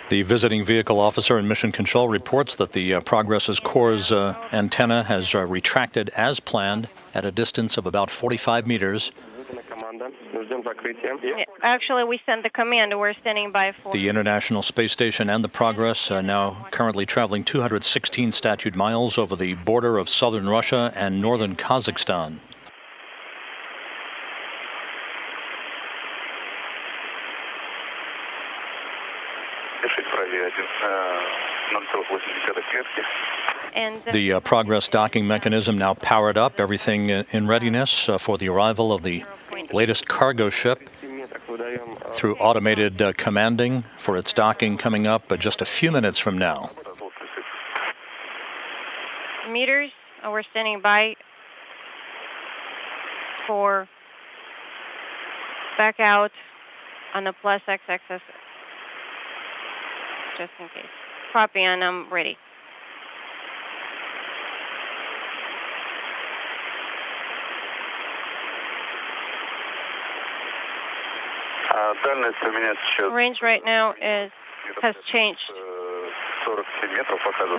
The visiting vehicle officer in Mission Control reports that the Progress's core's antenna has retracted as planned at a distance of about 45 meters. Actually, we sent the command. We're standing by for... The International Space Station and the Progress now currently traveling 216 statute miles over the border of southern Russia and northern Kazakhstan. And the Progress docking mechanism now powered up, everything in readiness for the arrival of the latest cargo ship through automated commanding for its docking coming up just a few minutes from now. Meters, we're standing by for back out on the plus x-axis, just in case. Copy, and I'm ready. Range right now has changed.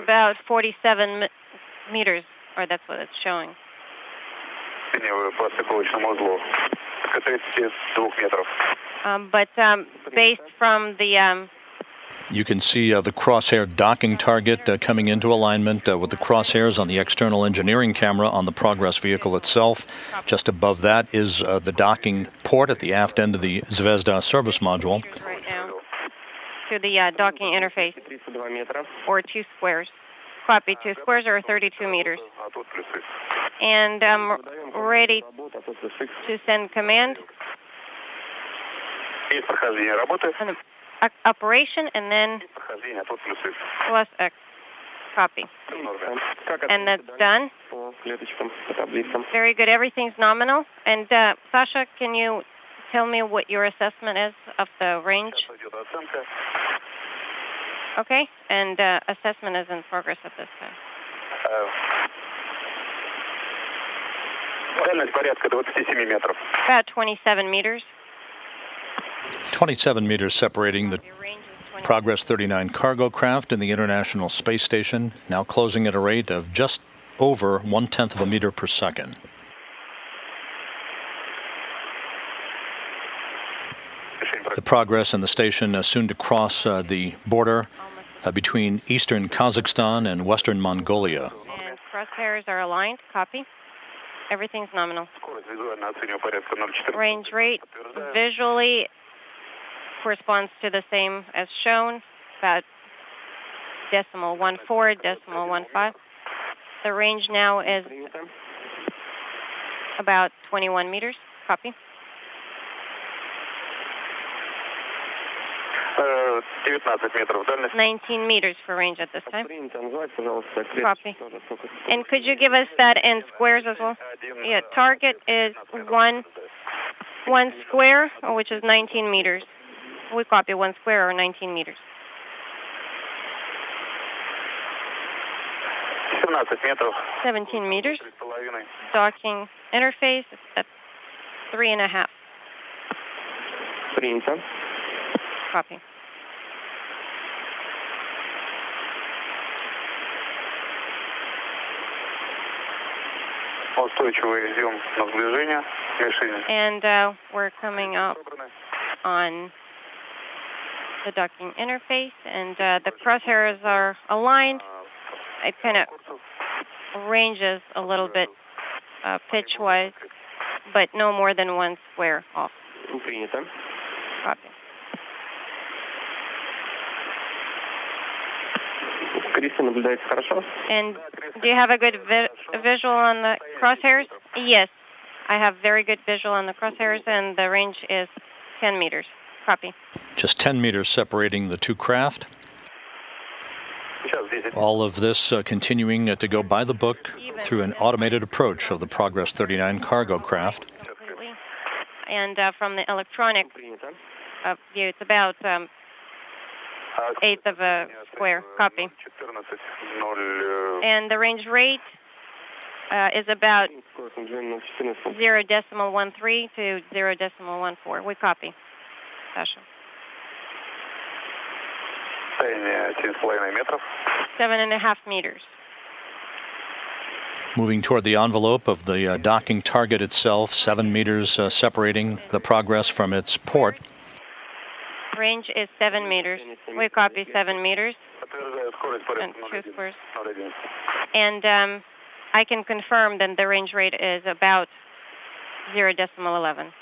About 47 meters, or that's what it's showing. But based from the... You can see the crosshair docking target coming into alignment with the crosshairs on the external engineering camera on the Progress vehicle itself. Just above that is the docking port at the aft end of the Zvezda service module. Right now to the docking interface, or 2 squares. Copy, 2 squares or 32 meters. And I'm ready to send command. Operation, and then plus X. Copy. And that's done. Very good. Everything's nominal. And Sasha, can you tell me what your assessment is of the range? Okay. And assessment is in progress at this time. About 27 meters. 27 meters separating the Progress 39 cargo craft and the International Space Station, now closing at a rate of just over 1/10 of a meter per second. The Progress and the station soon to cross the border between eastern Kazakhstan and western Mongolia. And crosshairs are aligned. Copy. Everything's nominal. Range rate visually corresponds to the same as shown, about 0.14, 0.15. The range now is about 21 meters. Copy. 19 meters for range at this time. Copy. And could you give us that in squares as well? Yeah, target is one square, which is 19 meters. We copy 1 square or 19 meters. 17 meters. Docking interface is at 3.5. Copy. And we're coming up on the docking interface, and the crosshairs are aligned. It kind of ranges a little bit pitch-wise, but no more than 1 square off. Copy. And do you have a good visual on the crosshairs? Yes, I have very good visual on the crosshairs, and the range is 10 meters. Copy. Just 10 meters separating the two craft. All of this continuing to go by the book through an automated approach of the Progress 39 cargo craft. Completely. And from the electronic view, it's about 1/8 of a square. Copy. And the range rate is about 0.13 to 0.14. We copy. Sasha. 7.5 meters. Moving toward the envelope of the docking target itself, 7 meters separating the Progress from its port. Range is 7 meters. We copy 7 meters. And 2 squares. And I can confirm that the range rate is about 0.11.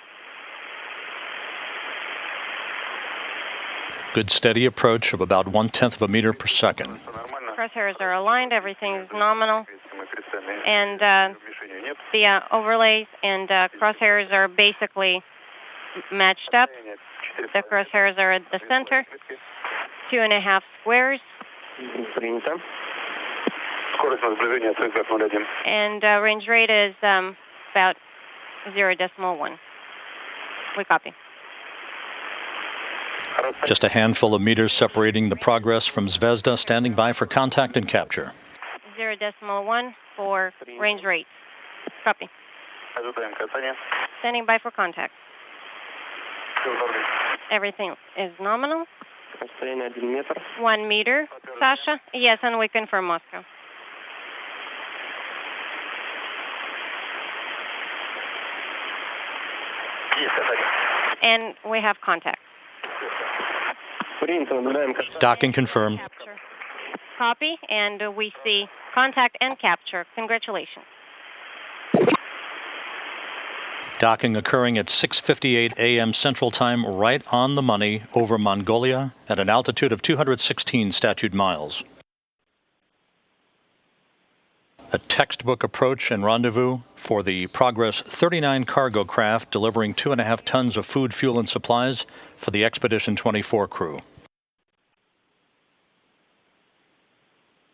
Good steady approach of about 1/10 of a meter per second. Crosshairs are aligned, everything is nominal, and the overlays and crosshairs are basically matched up. The crosshairs are at the center, 2.5 squares, and range rate is about 0.1. We copy. Just a handful of meters separating the Progress from Zvezda, standing by for contact and capture. 0.1 for range rate. Copy. Standing by for contact. Everything is nominal. 1 meter. Sasha? Yes, and we confirm Moscow. And we have contact. Docking confirmed. Capture. Copy, and we see contact and capture. Congratulations. Docking occurring at 6:58 a.m. Central Time, right on the money over Mongolia at an altitude of 216 statute miles. A textbook approach and rendezvous for the Progress 39 cargo craft delivering 2.5 tons of food, fuel, and supplies for the Expedition 24 crew.